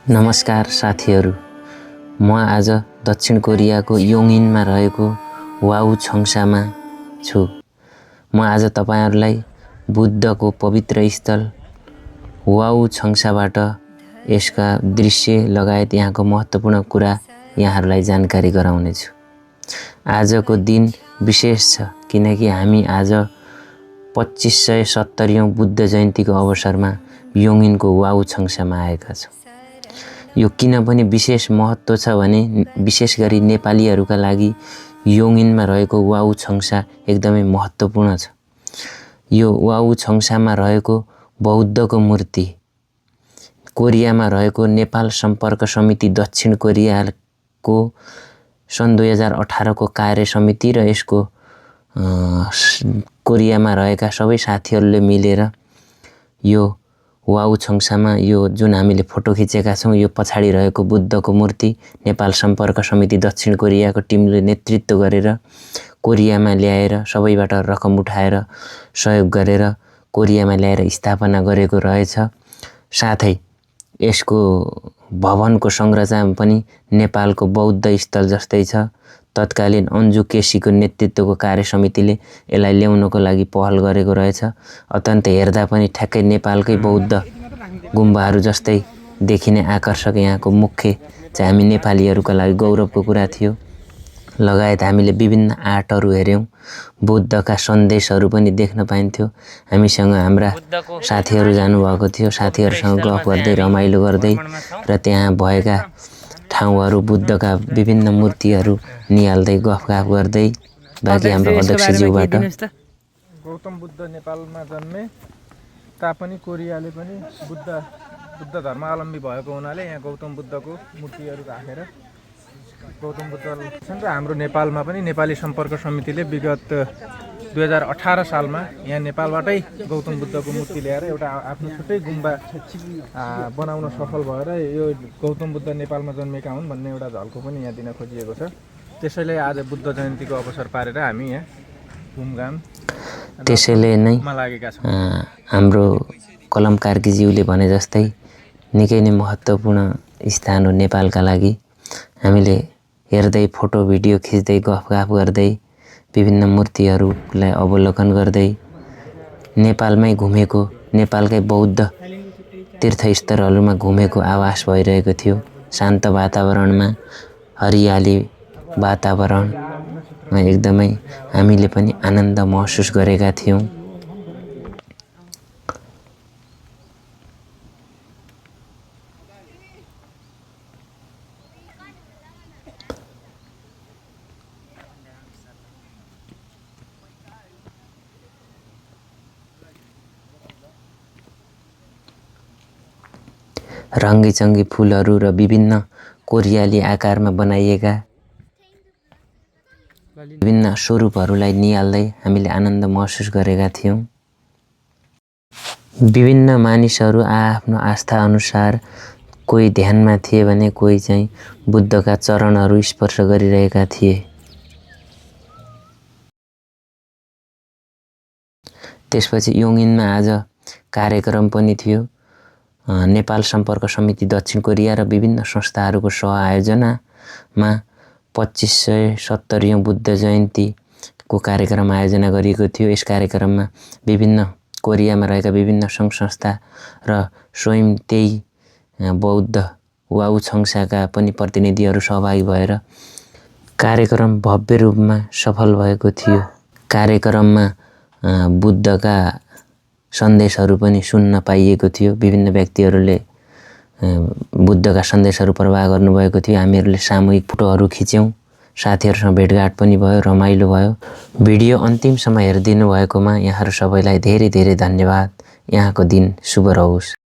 नमस्कार साथीहरू, म आज दक्षिण कोरियाको योङइनमा रहेको वाउछोङसामा छु। म आज तपाईहरुलाई बुद्धको पवित्र स्थल वाउछोङसाबाट यसका दृश्य लगायत यहाँको महत्त्वपूर्ण कुरा यहाँहरूलाई जानकारी गराउने छु। आजको दिन विशेष छ किनकि हामी आज 2570औं बुद्ध जयन्तीको अवसरमा योङइनको वाउछोङसामा आएका छौं। यो किन पनि विशेष महत्त्व छ भने विशेष गरी नेपालीहरूका लागि योङइनमा रहेको वाउछोङसा एकदमै महत्त्वपूर्ण छ। यो वाउछोङसामा रहेको बौद्धको मूर्ति कोरियामा रहेको नेपाल सम्पर्क समिति दक्षिण कोरियाको सन् 2018 को कार्य समिति र यसको कोरियामा रहेका सबै साथीहरूले मिलेर यो वाउछोङसामा यो जुन हामीले फोटो खिचेका छौं यो पछाडी रहेको बुद्धको मूर्ति नेपाल सम्पर्क समिति दक्षिण कोरियाको टिमले नेतृत्व गरेर कोरियामा ल्याएर सबैबाट रकम उठाएर सहयोग गरेर कोरियामा ल्याएर स्थापना गरेको रहेछ। साथै यसको भवनको संरचना पनि नेपालको बौद्ध स्थल जस्तै छ। तत्कालीन अन्जु केसीको नेतृत्वको कार्य समितिले यसलाई ल्याउनको लागि पहल गरेको रहेछ। अत्यन्त हेर्दा पनि ठ्याक्कै नेपालकै बौद्ध गुम्बाहरू जस्तै देखिने आकर्षक यहाँको मुख्य चाहिँ हामी नेपालीहरूका लागि गौरवको कुरा थियो। लगायत हामीले विभिन्न आर्टहरू हेर्यौं, बुद्धका सन्देशहरू पनि देख्न पाइन्थ्यो। हामीसँग हाम्रा साथीहरू जानुभएको थियो, साथीहरूसँग गफ गर्दै रमाइलो गर्दै र त्यहाँ भएका ठाउँहरू बुद्धका विभिन्न मूर्तिहरू निहाल्दै गफगाफ गर्दै बाँकी हाम्रो अध्यक्षज्यूबाट गौतम बुद्ध नेपालमा जन्मे तापनि कोरियाले पनि बुद्ध धर्मावलम्बी भएको हुनाले यहाँ गौतम बुद्धको मूर्तिहरू राखेर गौतम बुद्ध छन्। र हाम्रो नेपालमा पनि नेपाली सम्पर्क समितिले विगत 2018 सालमा यहाँ नेपालबाटै गौतम बुद्धको मूर्ति ल्याएर एउटा आफ्नो छुट्टै गुम्बा बनाउन सफल भएर यो गौतम बुद्ध नेपालमा जन्मेका हुन् भन्ने एउटा झल्को पनि यहाँ दिन खोजिएको छ। त्यसैले आज बुद्ध जयन्तीको अवसर पारेर हामी यहाँ घुमघाम त्यसैले नै लागेका छौँ। हाम्रो कलम कार्कीज्यूले भने जस्तै निकै नै महत्त्वपूर्ण स्थान हो नेपालका लागि। हामीले हेर्दै फोटो भिडियो खिच्दै गफगाफ गर्दै विभिन्न मूर्तिहरूलाई अवलोकन गर्दै नेपालमै घुमेको नेपालकै बौद्ध तीर्थस्थलहरूमा घुमेको आभास भइरहेको थियो। शान्त वातावरणमा हरियाली वातावरणमा एकदमै हामीले पनि आनन्द महसुस गरेका थियौं। रङ्गीचङ्गी फुलहरू र विभिन्न कोरियाली आकारमा बनाइएका विभिन्न स्वरूपहरूलाई निहाल्दै हामीले आनन्द महसुस गरेका थियौं। विभिन्न मानिसहरू आफ्नो आस्था अनुसार कोही ध्यानमा थिए भने कोही चाहिँ बुद्धका चरणहरू स्पर्श गरिरहेका थिए। त्यसपछि योङइनमा आज कार्यक्रम पनि थियो। नेपाल सम्पर्क समिति दक्षिण कोरिया र विभिन्न संस्थाहरूको सहआयोजनामा 2570औं बुद्ध जयन्तीको कार्यक्रम आयोजना गरिएको थियो। यस कार्यक्रममा विभिन्न कोरियामा रहेका विभिन्न सङ्घ संस्था र स्वयं त्यही बौद्ध वाउछोङसाका पनि प्रतिनिधिहरू सहभागी भएर कार्यक्रम भव्य रूपमा सफल भएको थियो। कार्यक्रममा बुद्धका सन्देशहरू पनि सुन्न पाइएको थियो। विभिन्न व्यक्तिहरूले बुद्धका सन्देशहरू प्रवाह गर्नुभएको थियो। हामीहरूले सामूहिक फोटोहरू खिच्यौं, साथीहरूसँग भेटघाट पनि भयो, रमाइलो भयो। भिडियो अन्तिमसम्म हेरिदिनु भएकोमा यहाँहरू सबैलाई धेरै धेरै धन्यवाद। यहाँको दिन शुभ रहोस्।